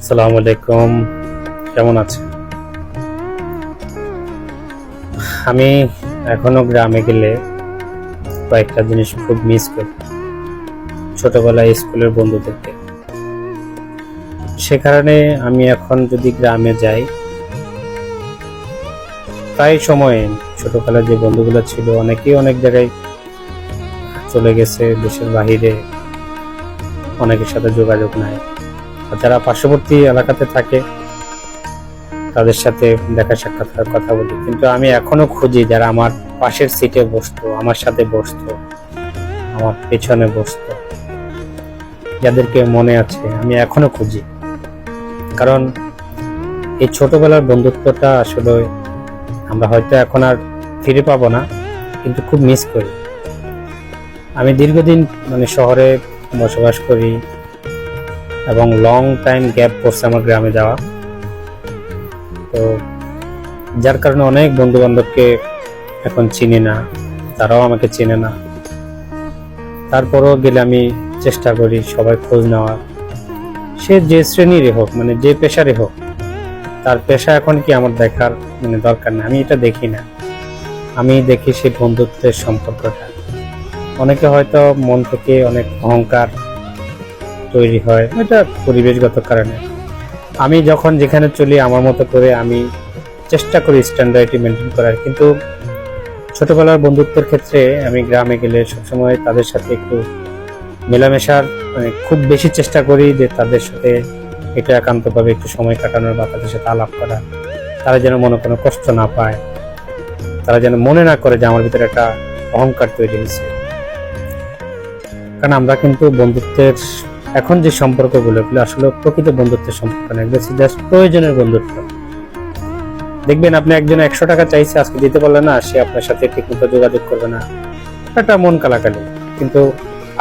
আসসালামু আলাইকুম, কেমন আছেন? আমি এখনো গ্রামে গেলে কয়েকটা জিনিস খুব মিস করি, ছোটবেলায় স্কুলের বন্ধুদেরকে। সে কারণে আমি এখন যদি গ্রামে যাই, প্রায় সময় ছোটবেলার যে বন্ধুগুলো ছিল অনেকেই অনেক জায়গায় চলে গেছে, দেশের বাহিরে, অনেকের সাথে যোগাযোগ নাই। যারা পার্শ্ববর্তী এলাকাতে থাকে তাদের সাথে দেখা সাক্ষাৎ করার কথা বলি, কিন্তু আমি এখনো খুঁজি যারা আমার পাশের সিটে বসতো, আমার সাথে বসতো, আমার পেছনে বসতো, যাদেরকে মনে আছে আমি এখনো খুঁজি। কারণ এই ছোটবেলার বন্ধুত্বটা আসলে আমরা হয়তো এখন আর ফিরে পাবো না, কিন্তু খুব মিস করি। আমি দীর্ঘদিন শহরে বসবাস করি এবং লং টাইম গ্যাপ পড়ছে আমার গ্রামে যাওয়া, তো যার কারণে অনেক বন্ধু বান্ধবকে এখন চিনি না, তারাও আমাকে চেনে না। তারপরও গেলে আমি চেষ্টা করি সবাই খোঁজ নেওয়ার, সে যে শ্রেণীরই হোক, যে পেশারই হোক, তার পেশা এখন কি আমার দেখার দরকার নেই, আমি এটা দেখি না। আমি দেখি সেই বন্ধুত্বের সম্পর্কটা। অনেকে হয়তো মন থেকে অনেক অহংকার তৈরি হয়, এটা পরিবেশগত কারণে। আমি যখন যেখানে চলি আমার মতো করে আমি চেষ্টা করি স্ট্যান্ডার্ডটি মেনটেন করার, কিন্তু ছোটবেলার বন্ধুত্বের ক্ষেত্রে আমি গ্রামে গেলে সবসময় তাদের সাথে একটু মেলামেশার খুব বেশি চেষ্টা করি, যে তাদের সাথে একটু একান্তভাবে একটু সময় কাটানোর বা তাদের সাথে আলাপ করা। তারা যেন মনে কোনো কষ্ট না পায়, তারা যেন মনে না করে যে আমার ভিতরে একটা অহংকার তৈরি হয়েছে। কারণ আমরা কিন্তু বন্ধুত্বের এখন যে সম্পর্কগুলো আসলে প্রকৃত বন্ধুত্বের সম্পর্ক না, জাস্ট প্রয়োজনের বন্ধুত্ব। দেখবেন আপনি একজন 100 টাকা চাইছে, আজকে দিতে পারলে না, সে আপনার সাথে ঠিকমতো যোগাযোগ করবে না, একটা মন কালাকালি। কিন্তু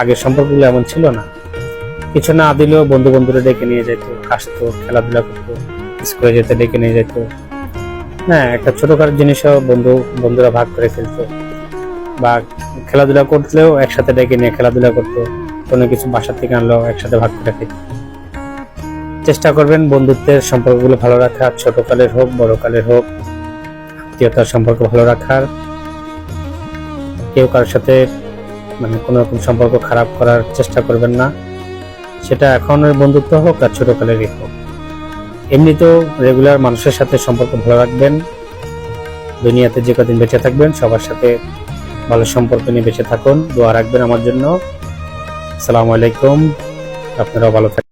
আগের সম্পর্কগুলো এমন ছিল না, কিছু না দিলেও বন্ধুরা ডেকে নিয়ে যেত, হাসতো, খেলাধুলা করতো, স্কুলে যেতে ডেকে নিয়ে যেত। হ্যাঁ, একটা ছোটখাটো জিনিসও বন্ধুরা ভাগ করে ফেলতো, বা খেলাধুলা করলেও একসাথে ডেকে নিয়ে খেলাধুলা করতো, কোনো কিছু বাসা থেকে আনলো একসাথে ভাগ করে খেত। চেষ্টা করবেন বন্ধুত্বের সম্পর্কগুলো ভালো রাখার, ছোটকালের হোক বড়কালের হোক, আত্মীয়তার সম্পর্ক ভালো রাখার। কেউ কারোর সাথে কোনো রকম সম্পর্ক খারাপ করার চেষ্টা করবেন না, সেটা এখনের বন্ধুত্ব হোক আর ছোটকালেরই হোক। এমনিতেও রেগুলার মানুষের সাথে সম্পর্ক ভালো রাখবেন। দুনিয়াতে যে কদিন বেঁচে থাকবেন সবার সাথে ভালো সম্পর্ক নিয়ে বেঁচে থাকুন। দোয়া রাখবেন আমার জন্য। আসসালামু আলাইকুম, আপনারাও ভালো থাকবেন।